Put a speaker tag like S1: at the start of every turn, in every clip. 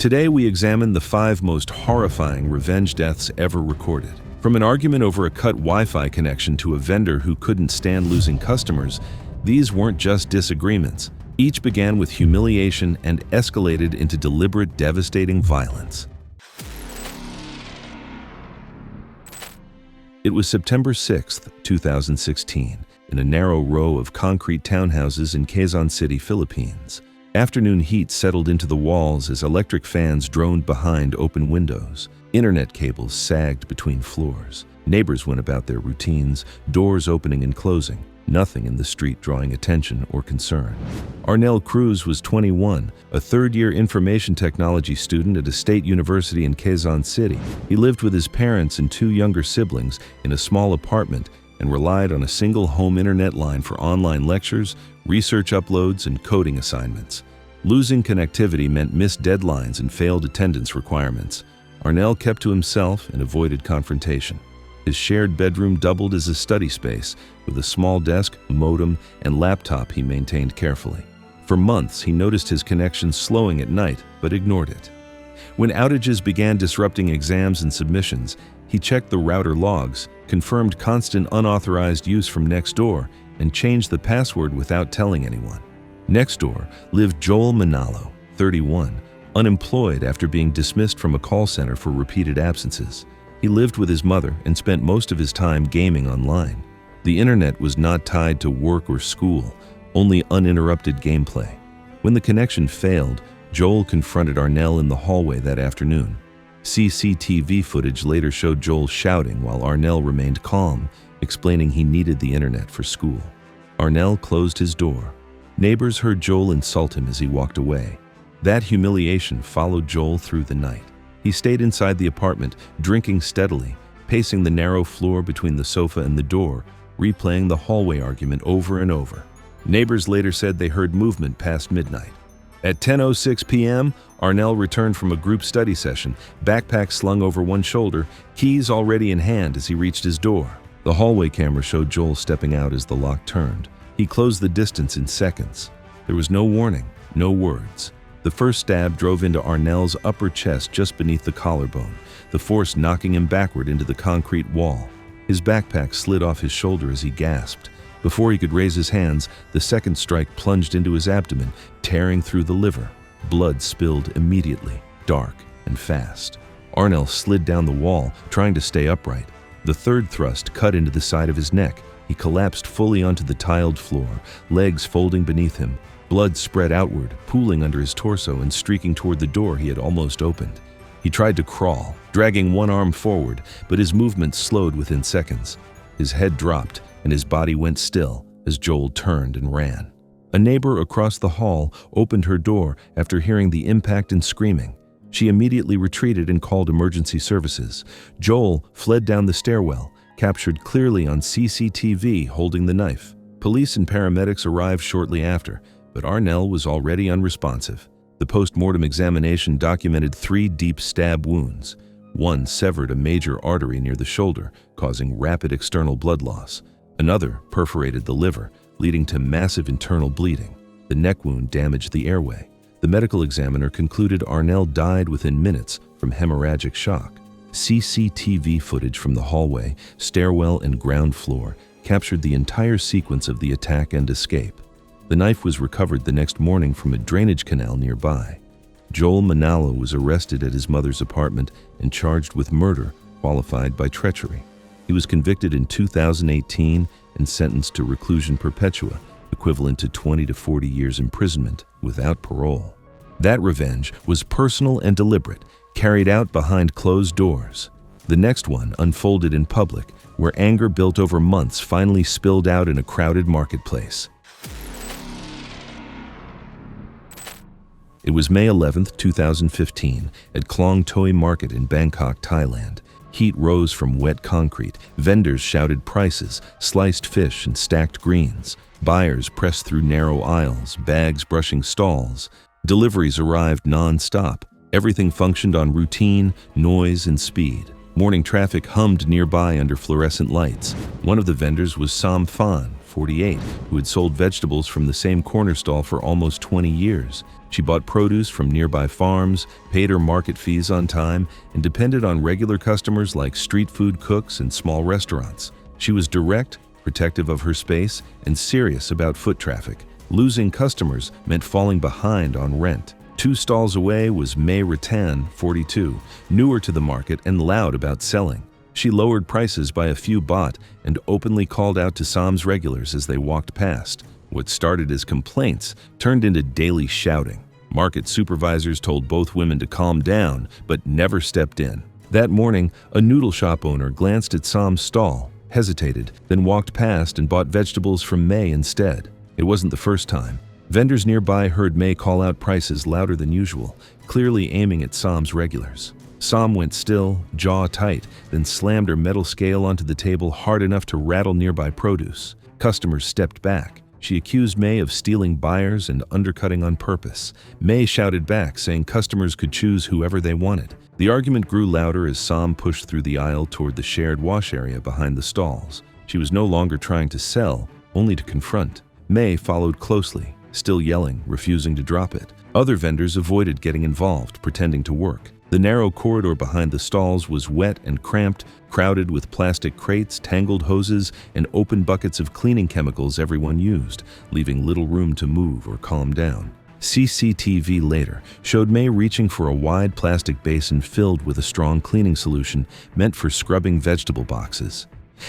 S1: Today we examine the 5 most horrifying revenge deaths ever recorded. From an argument over a cut Wi-Fi connection to a vendor who couldn't stand losing customers, these weren't just disagreements. Each began with humiliation and escalated into deliberate, devastating violence. It was September 6, 2016, in a narrow row of concrete townhouses in Quezon City, Philippines. Afternoon heat settled into the walls as electric fans droned behind open windows. Internet cables sagged between floors. Neighbors went about their routines, doors opening and closing, nothing in the street drawing attention or concern. Arnel Cruz was 21, a third-year information technology student at a state university in Quezon City. He lived with his parents and 2 younger siblings in a small apartment and relied on a single home internet line for online lectures, research uploads, and coding assignments. Losing connectivity meant missed deadlines and failed attendance requirements. Arnel kept to himself and avoided confrontation. His shared bedroom doubled as a study space, with a small desk, modem, and laptop he maintained carefully. For months, he noticed his connection slowing at night, but ignored it. When outages began disrupting exams and submissions, he checked the router logs, confirmed constant unauthorized use from next door, and changed the password without telling anyone. Next door lived Joel Manalo, 31, unemployed after being dismissed from a call center for repeated absences. He lived with his mother and spent most of his time gaming online. The internet was not tied to work or school, only uninterrupted gameplay. When the connection failed, Joel confronted Arnel in the hallway that afternoon. CCTV footage later showed Joel shouting while Arnel remained calm, explaining he needed the internet for school. Arnel closed his door. Neighbors heard Joel insult him as he walked away. That humiliation followed Joel through the night. He stayed inside the apartment, drinking steadily, pacing the narrow floor between the sofa and the door, replaying the hallway argument over and over. Neighbors later said they heard movement past midnight. At 10:06 p.m., Arnel returned from a group study session, backpack slung over one shoulder, keys already in hand as he reached his door. The hallway camera showed Joel stepping out as the lock turned. He closed the distance in seconds. There was no warning, no words. The first stab drove into Arnel's upper chest just beneath the collarbone, the force knocking him backward into the concrete wall. His backpack slid off his shoulder as he gasped. Before he could raise his hands, the second strike plunged into his abdomen, tearing through the liver. Blood spilled immediately, dark and fast. Arnel slid down the wall, trying to stay upright. The third thrust cut into the side of his neck. He collapsed fully onto the tiled floor, legs folding beneath him. Blood spread outward, pooling under his torso and streaking toward the door he had almost opened. He tried to crawl, dragging one arm forward, but his movement slowed within seconds. His head dropped, and his body went still as Joel turned and ran. A neighbor across the hall opened her door after hearing the impact and screaming. She immediately retreated and called emergency services. Joel fled down the stairwell, captured clearly on CCTV holding the knife. Police and paramedics arrived shortly after, but Arnel was already unresponsive. The post-mortem examination documented 3 deep stab wounds. One severed a major artery near the shoulder, causing rapid external blood loss. Another perforated the liver, leading to massive internal bleeding. The neck wound damaged the airway. The medical examiner concluded Arnel died within minutes from hemorrhagic shock. CCTV footage from the hallway, stairwell, and ground floor captured the entire sequence of the attack and escape. The knife was recovered the next morning from a drainage canal nearby. Joel Manalo was arrested at his mother's apartment and charged with murder, qualified by treachery. He was convicted in 2018 and sentenced to reclusion perpetua, equivalent to 20 to 40 years imprisonment without parole. That revenge was personal and deliberate, carried out behind closed doors. The next one unfolded in public, where anger built over months finally spilled out in a crowded marketplace. It was May 11, 2015, at Klong Toi Market in Bangkok, Thailand. Heat rose from wet concrete. Vendors shouted prices, sliced fish and stacked greens. Buyers pressed through narrow aisles, bags brushing stalls. Deliveries arrived non-stop. Everything functioned on routine, noise, and speed. Morning traffic hummed nearby under fluorescent lights. One of the vendors was Sam Phan, 48, who had sold vegetables from the same corner stall for almost 20 years. She bought produce from nearby farms, paid her market fees on time, and depended on regular customers like street food cooks and small restaurants. She was direct, protective of her space, and serious about foot traffic. Losing customers meant falling behind on rent. 2 stalls away was May Rattan, 42, newer to the market and loud about selling. She lowered prices by a few baht and openly called out to Sam's regulars as they walked past. What started as complaints turned into daily shouting. Market supervisors told both women to calm down, but never stepped in. That morning, a noodle shop owner glanced at Sam's stall, hesitated, then walked past and bought vegetables from May instead. It wasn't the first time. Vendors nearby heard May call out prices louder than usual, clearly aiming at Sam's regulars. Sam went still, jaw tight, then slammed her metal scale onto the table hard enough to rattle nearby produce. Customers stepped back. She accused May of stealing buyers and undercutting on purpose. May shouted back, saying customers could choose whoever they wanted. The argument grew louder as Sam pushed through the aisle toward the shared wash area behind the stalls. She was no longer trying to sell, only to confront. May followed closely, still yelling, refusing to drop it. Other vendors avoided getting involved, pretending to work. The narrow corridor behind the stalls was wet and cramped, crowded with plastic crates, tangled hoses, and open buckets of cleaning chemicals everyone used, leaving little room to move or calm down. CCTV later showed May reaching for a wide plastic basin filled with a strong cleaning solution meant for scrubbing vegetable boxes.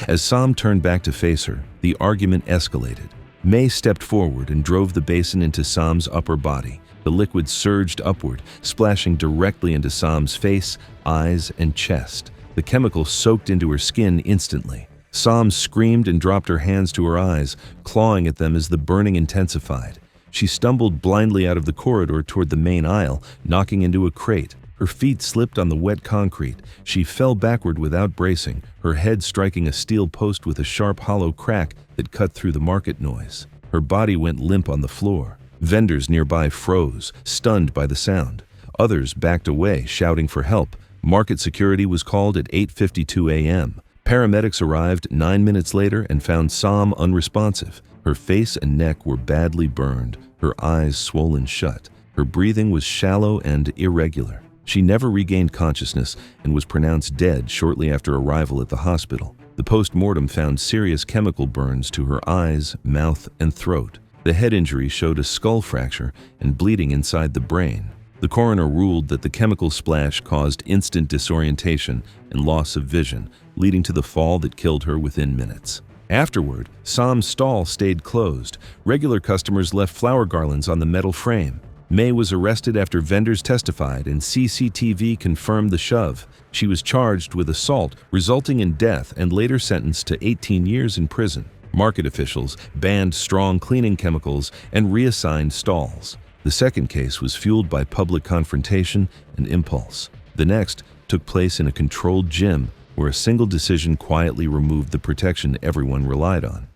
S1: As Sam turned back to face her, the argument escalated. May stepped forward and drove the basin into Sam's upper body. The liquid surged upward, splashing directly into Sam's face, eyes, and chest. The chemical soaked into her skin instantly. Sam screamed and dropped her hands to her eyes, clawing at them as the burning intensified. She stumbled blindly out of the corridor toward the main aisle, knocking into a crate. Her feet slipped on the wet concrete. She fell backward without bracing, her head striking a steel post with a sharp hollow crack that cut through the market noise. Her body went limp on the floor. Vendors nearby froze, stunned by the sound. Others backed away, shouting for help. Market security was called at 8:52 a.m. Paramedics arrived 9 minutes later and found Sam unresponsive. Her face and neck were badly burned, her eyes swollen shut. Her breathing was shallow and irregular. She never regained consciousness and was pronounced dead shortly after arrival at the hospital. The post-mortem found serious chemical burns to her eyes, mouth, and throat. The head injury showed a skull fracture and bleeding inside the brain. The coroner ruled that the chemical splash caused instant disorientation and loss of vision, leading to the fall that killed her within minutes. Afterward, Sam's stall stayed closed. Regular customers left flower garlands on the metal frame. May was arrested after vendors testified and CCTV confirmed the shove. She was charged with assault, resulting in death, and later sentenced to 18 years in prison. Market officials banned strong cleaning chemicals and reassigned stalls. The second case was fueled by public confrontation and impulse. The next took place in a controlled gym where a single decision quietly removed the protection everyone relied on.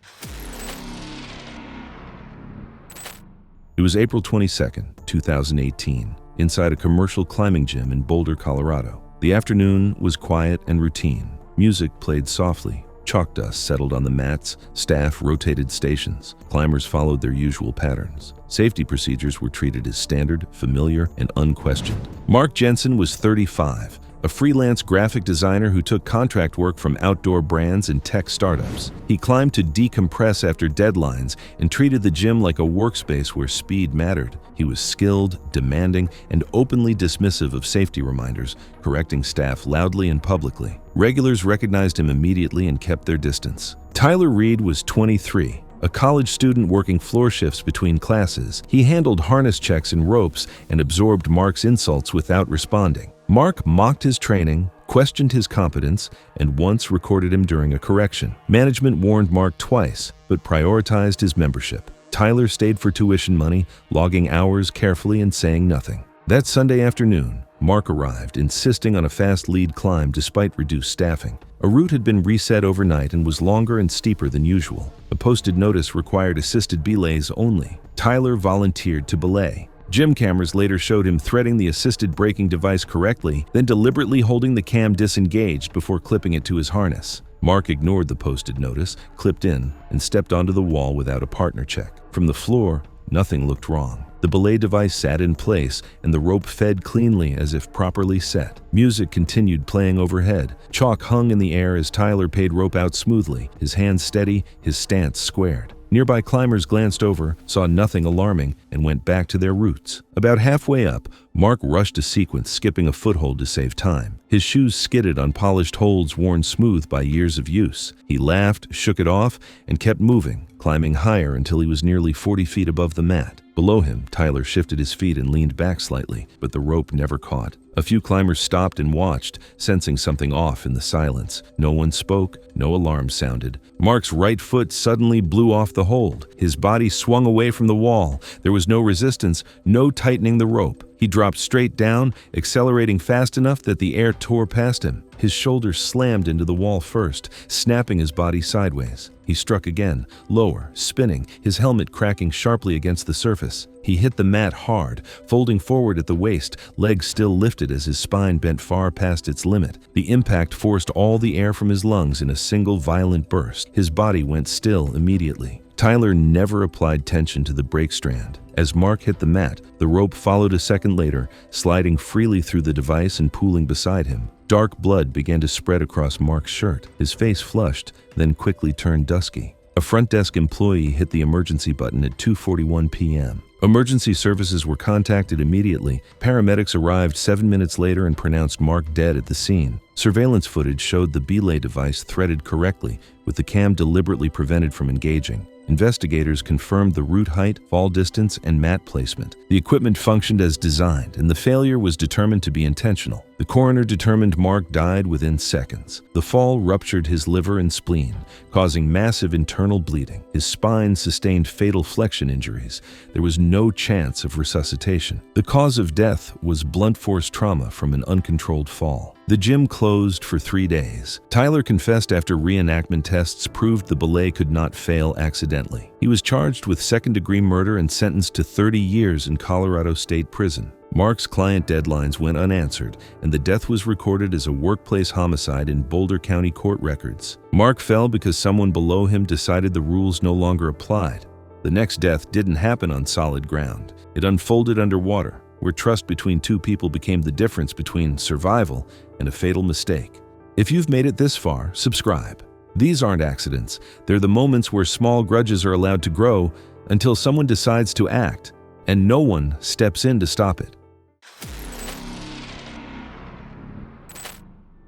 S1: It was April 22, 2018, inside a commercial climbing gym in Boulder, Colorado. The afternoon was quiet and routine. Music played softly. Chalk dust settled on the mats, staff rotated stations, climbers followed their usual patterns. Safety procedures were treated as standard, familiar, and unquestioned. Mark Jensen was 35, a freelance graphic designer who took contract work from outdoor brands and tech startups. He climbed to decompress after deadlines and treated the gym like a workspace where speed mattered. He was skilled, demanding, and openly dismissive of safety reminders, correcting staff loudly and publicly. Regulars recognized him immediately and kept their distance. Tyler Reed was 23, a college student working floor shifts between classes. He handled harness checks and ropes and absorbed Mark's insults without responding. Mark mocked his training, questioned his competence, and once recorded him during a correction. Management warned Mark twice, but prioritized his membership. Tyler stayed for tuition money, logging hours carefully and saying nothing. That Sunday afternoon, Mark arrived, insisting on a fast lead climb despite reduced staffing. A route had been reset overnight and was longer and steeper than usual. A posted notice required assisted belays only. Tyler volunteered to belay. Gym cameras later showed him threading the assisted braking device correctly, then deliberately holding the cam disengaged before clipping it to his harness. Mark ignored the posted notice, clipped in, and stepped onto the wall without a partner check. From the floor, nothing looked wrong. The belay device sat in place, and the rope fed cleanly as if properly set. Music continued playing overhead. Chalk hung in the air as Tyler paid rope out smoothly, his hands steady, his stance squared. Nearby climbers glanced over, saw nothing alarming, and went back to their routes. About halfway up, Mark rushed a sequence, skipping a foothold to save time. His shoes skidded on polished holds worn smooth by years of use. He laughed, shook it off, and kept moving, climbing higher until he was nearly 40 feet above the mat. Below him, Tyler shifted his feet and leaned back slightly, but the rope never caught. A few climbers stopped and watched, sensing something off in the silence. No one spoke, no alarm sounded. Mark's right foot suddenly blew off the hold. His body swung away from the wall. There was no resistance, no tightening the rope. He dropped straight down, accelerating fast enough that the air tore past him. His shoulders slammed into the wall first, snapping his body sideways. He struck again, lower, spinning, his helmet cracking sharply against the surface. He hit the mat hard, folding forward at the waist, legs still lifted as his spine bent far past its limit. The impact forced all the air from his lungs in a single violent burst. His body went still immediately. Tyler never applied tension to the brake strand. As Mark hit the mat, the rope followed a second later, sliding freely through the device and pooling beside him. Dark blood began to spread across Mark's shirt. His face flushed, then quickly turned dusky. A front desk employee hit the emergency button at 2:41 p.m. Emergency services were contacted immediately. Paramedics arrived 7 minutes later and pronounced Mark dead at the scene. Surveillance footage showed the belay device threaded correctly, with the cam deliberately prevented from engaging. Investigators confirmed the route height, fall distance, and mat placement. The equipment functioned as designed, and the failure was determined to be intentional. The coroner determined Mark died within seconds. The fall ruptured his liver and spleen, causing massive internal bleeding. His spine sustained fatal flexion injuries. There was no chance of resuscitation. The cause of death was blunt force trauma from an uncontrolled fall. The gym closed for 3 days. Tyler confessed after reenactment tests proved the belay could not fail accidentally. He was charged with second-degree murder and sentenced to 30 years in Colorado State Prison. Mark's client deadlines went unanswered, and the death was recorded as a workplace homicide in Boulder County court records. Mark fell because someone below him decided the rules no longer applied. The next death didn't happen on solid ground. It unfolded underwater, where trust between two people became the difference between survival and a fatal mistake. If you've made it this far, subscribe. These aren't accidents. They're the moments where small grudges are allowed to grow until someone decides to act, and no one steps in to stop it.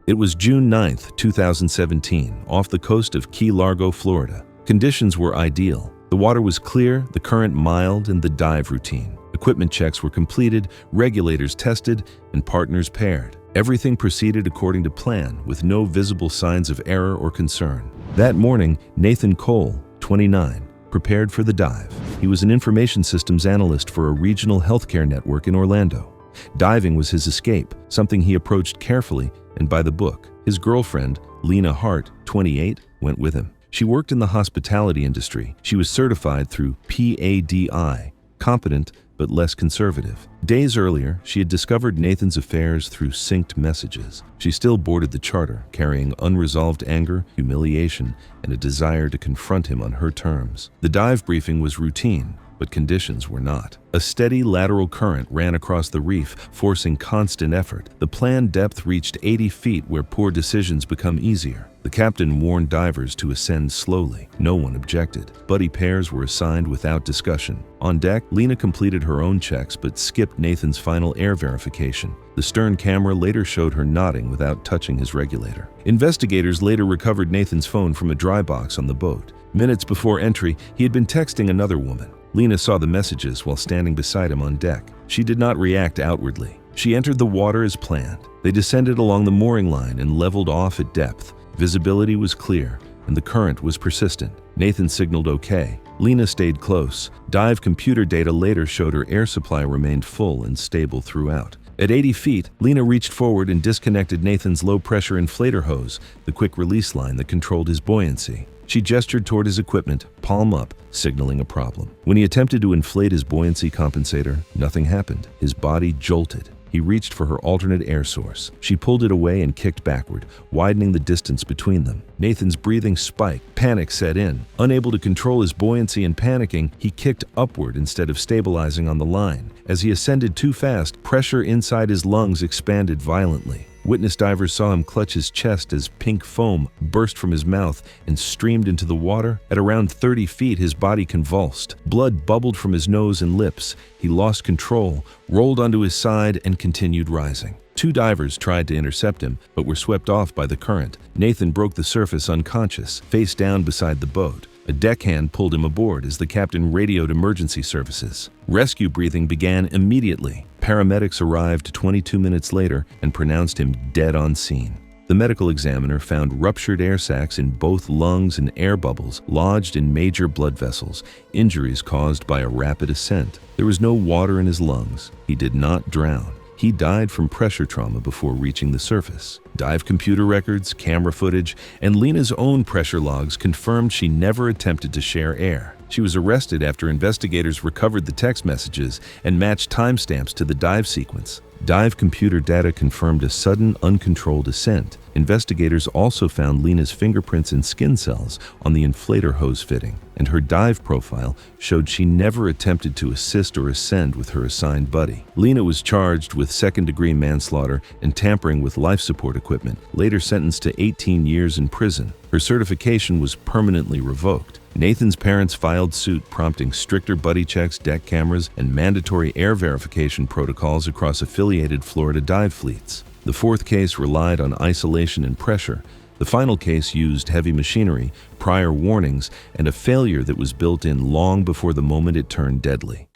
S1: It was June 9, 2017, off the coast of Key Largo, Florida. Conditions were ideal. The water was clear, the current mild, and the dive routine. Equipment checks were completed, regulators tested, and partners paired. Everything proceeded according to plan, with no visible signs of error or concern. That morning, Nathan Cole, 29, prepared for the dive. He was an information systems analyst for a regional healthcare network in Orlando. Diving was his escape, something he approached carefully and by the book. His girlfriend, Lena Hart, 28, went with him. She worked in the hospitality industry. She was certified through PADI, competent but less conservative. Days earlier, she had discovered Nathan's affairs through synced messages. She still boarded the charter, carrying unresolved anger, humiliation, and a desire to confront him on her terms. The dive briefing was routine, but conditions were not. A steady lateral current ran across the reef, forcing constant effort. The planned depth reached 80 feet, where poor decisions become easier. The captain warned divers to ascend slowly. No one objected. Buddy pairs were assigned without discussion. On deck, Lena completed her own checks but skipped Nathan's final air verification. The stern camera later showed her nodding without touching his regulator. Investigators later recovered Nathan's phone from a dry box on the boat. Minutes before entry, he had been texting another woman. Lena saw the messages while standing beside him on deck. She did not react outwardly. She entered the water as planned. They descended along the mooring line and leveled off at depth. Visibility was clear, and the current was persistent. Nathan signaled okay. Lena stayed close. Dive computer data later showed her air supply remained full and stable throughout. At 80 feet, Lena reached forward and disconnected Nathan's low-pressure inflator hose, the quick-release line that controlled his buoyancy. She gestured toward his equipment, palm up, signaling a problem. When he attempted to inflate his buoyancy compensator, nothing happened. His body jolted. He reached for her alternate air source. She pulled it away and kicked backward, widening the distance between them. Nathan's breathing spiked. Panic set in. Unable to control his buoyancy and panicking, he kicked upward instead of stabilizing on the line. As he ascended too fast, pressure inside his lungs expanded violently. Witness divers saw him clutch his chest as pink foam burst from his mouth and streamed into the water. At around 30 feet, his body convulsed. Blood bubbled from his nose and lips. He lost control, rolled onto his side, and continued rising. 2 divers tried to intercept him, but were swept off by the current. Nathan broke the surface unconscious, face down beside the boat. A deckhand pulled him aboard as the captain radioed emergency services. Rescue breathing began immediately. Paramedics arrived 22 minutes later and pronounced him dead on scene. The medical examiner found ruptured air sacs in both lungs and air bubbles lodged in major blood vessels, injuries caused by a rapid ascent. There was no water in his lungs. He did not drown. He died from pressure trauma before reaching the surface. Dive computer records, camera footage, and Lena's own pressure logs confirmed she never attempted to share air. She was arrested after investigators recovered the text messages and matched timestamps to the dive sequence. Dive computer data confirmed a sudden, uncontrolled ascent. Investigators also found Lena's fingerprints and skin cells on the inflator hose fitting, and her dive profile showed she never attempted to assist or ascend with her assigned buddy. Lena was charged with second-degree manslaughter and tampering with life support equipment, later sentenced to 18 years in prison. Her certification was permanently revoked. Nathan's parents filed suit, prompting stricter buddy checks, deck cameras, and mandatory air verification protocols across affiliated Florida dive fleets. The 4th case relied on isolation and pressure. The final case used heavy machinery, prior warnings, and a failure that was built in long before the moment it turned deadly.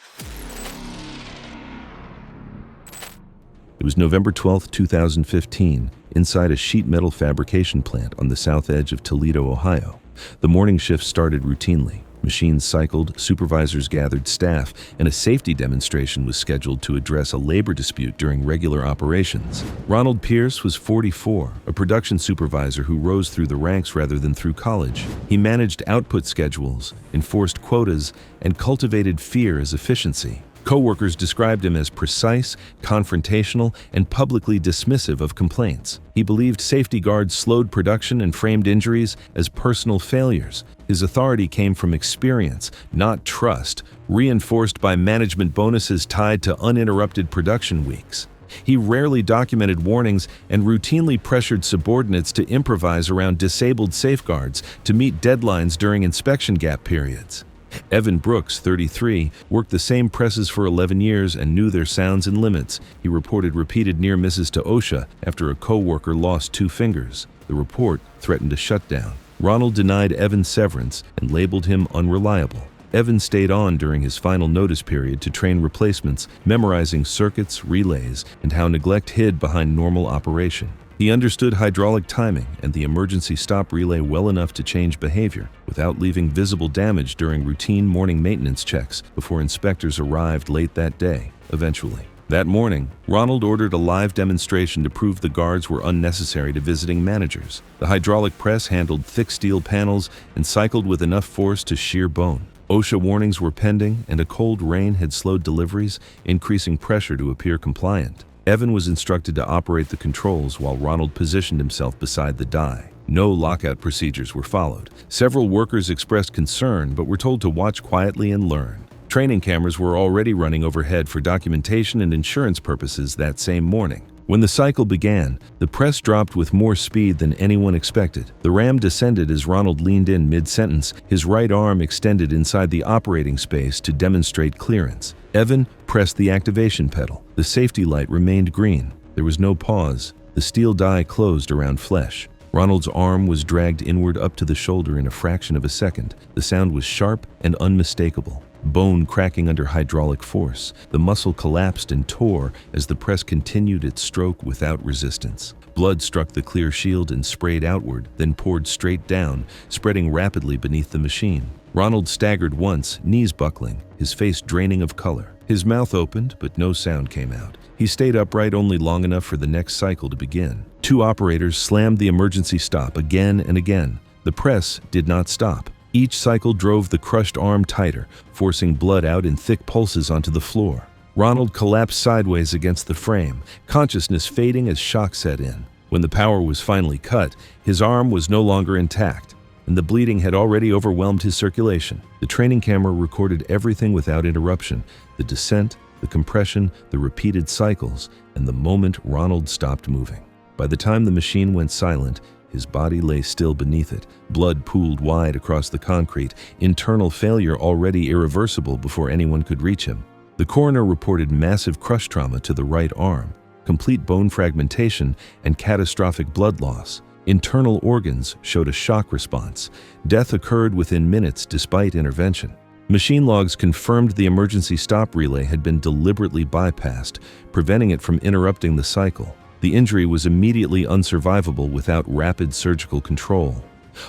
S1: It was November 12, 2015, inside a sheet metal fabrication plant on the south edge of Toledo, Ohio. The morning shift started routinely. Machines cycled, supervisors gathered staff, and a safety demonstration was scheduled to address a labor dispute during regular operations. Ronald Pierce was 44, a production supervisor who rose through the ranks rather than through college. He managed output schedules, enforced quotas, and cultivated fear as efficiency. Co-workers described him as precise, confrontational, and publicly dismissive of complaints. He believed safety guards slowed production and framed injuries as personal failures. His authority came from experience, not trust, reinforced by management bonuses tied to uninterrupted production weeks. He rarely documented warnings and routinely pressured subordinates to improvise around disabled safeguards to meet deadlines during inspection gap periods. Evan Brooks, 33, worked the same presses for 11 years and knew their sounds and limits. He reported repeated near misses to OSHA after a co-worker lost 2 fingers. The report threatened a shutdown. Ronald denied Evan severance and labeled him unreliable. Evan stayed on during his final notice period to train replacements, memorizing circuits, relays, and how neglect hid behind normal operation. He understood hydraulic timing and the emergency stop relay well enough to change behavior without leaving visible damage during routine morning maintenance checks before inspectors arrived late that day, eventually. That morning, Ronald ordered a live demonstration to prove the guards were unnecessary to visiting managers. The hydraulic press handled thick steel panels and cycled with enough force to shear bone. OSHA warnings were pending, and a cold rain had slowed deliveries, increasing pressure to appear compliant. Evan was instructed to operate the controls while Ronald positioned himself beside the die. No lockout procedures were followed. Several workers expressed concern but were told to watch quietly and learn. Training cameras were already running overhead for documentation and insurance purposes that same morning. When the cycle began, the press dropped with more speed than anyone expected. The ram descended as Ronald leaned in mid-sentence, his right arm extended inside the operating space to demonstrate clearance. Evan pressed the activation pedal. The safety light remained green. There was no pause. The steel die closed around flesh. Ronald's arm was dragged inward up to the shoulder in a fraction of a second. The sound was sharp and unmistakable. Bone cracking under hydraulic force. The muscle collapsed and tore as the press continued its stroke without resistance. Blood struck the clear shield and sprayed outward, then poured straight down, spreading rapidly beneath the machine. Ronald staggered once, knees buckling, his face draining of color. His mouth opened, but no sound came out. He stayed upright only long enough for the next cycle to begin. 2 operators slammed the emergency stop again and again. The press did not stop. Each cycle drove the crushed arm tighter, forcing blood out in thick pulses onto the floor. Ronald collapsed sideways against the frame, consciousness fading as shock set in. When the power was finally cut, his arm was no longer intact, and the bleeding had already overwhelmed his circulation. The training camera recorded everything without interruption: the descent, the compression, the repeated cycles, and the moment Ronald stopped moving. By the time the machine went silent, his body lay still beneath it, blood pooled wide across the concrete, internal failure already irreversible before anyone could reach him. The coroner reported massive crush trauma to the right arm, complete bone fragmentation, and catastrophic blood loss. Internal organs showed a shock response. Death occurred within minutes despite intervention. Machine logs confirmed the emergency stop relay had been deliberately bypassed, preventing it from interrupting the cycle. The injury was immediately unsurvivable without rapid surgical control.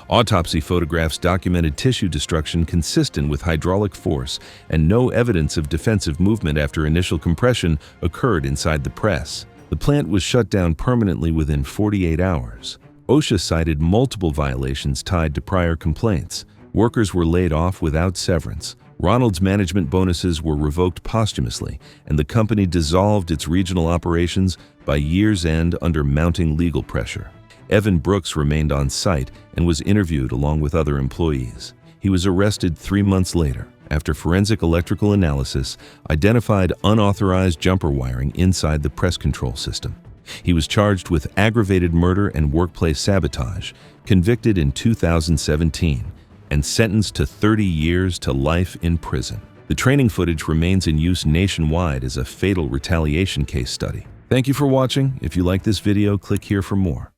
S1: Autopsy photographs documented tissue destruction consistent with hydraulic force, and no evidence of defensive movement after initial compression occurred inside the press. The plant was shut down permanently within 48 hours. OSHA cited multiple violations tied to prior complaints. Workers were laid off without severance. Ronald's management bonuses were revoked posthumously, and the company dissolved its regional operations by year's end under mounting legal pressure. Evan Brooks remained on site and was interviewed along with other employees. He was arrested 3 months later after forensic electrical analysis identified unauthorized jumper wiring inside the press control system. He was charged with aggravated murder and workplace sabotage, convicted in 2017, and sentenced to 30 years to life in prison. The training footage remains in use nationwide as a fatal retaliation case study. Thank you for watching. If you like this video, click here for more.